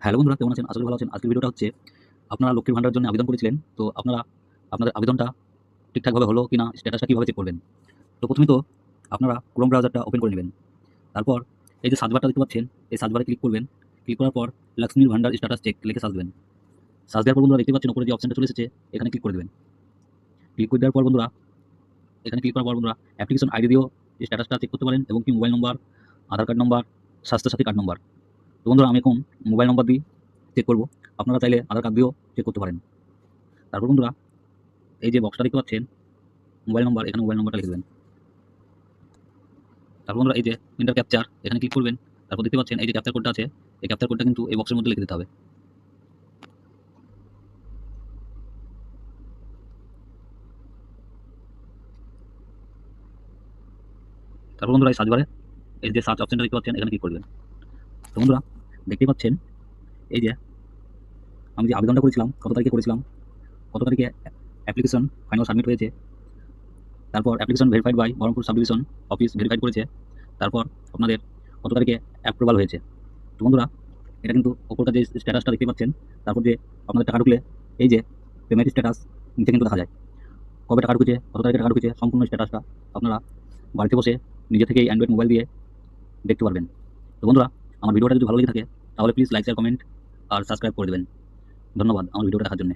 Hello বন্ধুরা, কেমন আছেন? আশা করি ভালো আছেন। আজকের ভিডিওটা হচ্ছে আপনারা লক্ষ্মীর ভান্ডারের জন্য আবেদন করেছিলেন। তো আপনারা আপনাদের আবেদনটা ঠিকঠাকভাবে হলো কিনা, স্ট্যাটাসটা কিভাবে চেক করবেন? তো প্রথমে তো আপনারা ক্রোম ব্রাউজারটা ওপেন করে নেবেন। তারপর এই যে সার্চ বারটা দেখতে পাচ্ছেন, এই সার্চ বারে ক্লিক করবেন। ক্লিক করার পর লক্ষ্মীর ভান্ডার স্ট্যাটাস চেক লিখে সার্চ দেবেন। সার্চ দেওয়ার পর বন্ধুরা দেখতে পাচ্ছেন উপরে যে অপশনটা চলে এসেছে, এখানে ক্লিক করে দেবেন। ক্লিক করে দেওয়ার পর বন্ধুরা এখানে ক্লিক করার পর বন্ধুরা অ্যাপ্লিকেশন আইডি দিয়েও স্ট্যাটাসটা চেক করতে পারেন এবং কি mobile number, Aadhaar card number, Swasthyasathi card number. তো বন্ধুরা আমি এখন মোবাইল নম্বর দিয়ে চেক করব। আপনারা চাইলে আধার কার্ড দিয়েও চেক করতে পারেন। তারপর বন্ধুরা এই যে বক্সটা দেখতে পাচ্ছেন মোবাইল নম্বর, এখানে মোবাইল নম্বরটা লিখে দেবেন। তারপর বন্ধুরা এই যে এন্টার ক্যাপচার, এখানে ক্লিক করবেন। তারপর দেখতে পাচ্ছেন এই যে ক্যাপচার কোডটা আছে, এই ক্যাপচার কোডটা কিন্তু এই বক্সের মধ্যে লিখে দিতে হবে। তারপর বন্ধুরা এই সার্চ বারে এই যে সার্চ অপশনটা দেখতে পাচ্ছেন, এখানে ক্লিক করবেন। তো বন্ধুরা দেখতে পাচ্ছেন এই যে আমি যে আবেদনটা করেছিলাম, কত তারিখে করেছিলাম, কত তারিখে অ্যাপ্লিকেশন ফাইনাল সাবমিট হয়েছে, তারপর application verified by Baharampur sub division office verified করেছে, তারপর আপনাদের কত তারিখে অ্যাপ্রুভাল হয়েছে। তো বন্ধুরা এটা কিন্তু ওপরটা যে স্ট্যাটাসটা দেখতে পাচ্ছেন, তারপর যে আপনাদের টাকা ঢুকলে এই যে পেমেন্ট স্ট্যাটাস নিচে কিন্তু দেখা যায় কবে টাকা ঢুকেছে, কত তারিখে টাকা ঢুকেছে, সম্পূর্ণ স্ট্যাটাসটা আপনারা বাড়িতে বসে নিজে থেকেই অ্যান্ড্রয়েড মোবাইল দিয়ে দেখতে পারবেন। তো বন্ধুরা আমার ভিডিওটা যদি ভালো লেগে থাকে তাহলে প্লিজ লাইক, শেয়ার, কমেন্ট আর সাবস্ক্রাইব করে দেবেন। ধন্যবাদ আমার ভিডিওটা দেখার জন্য।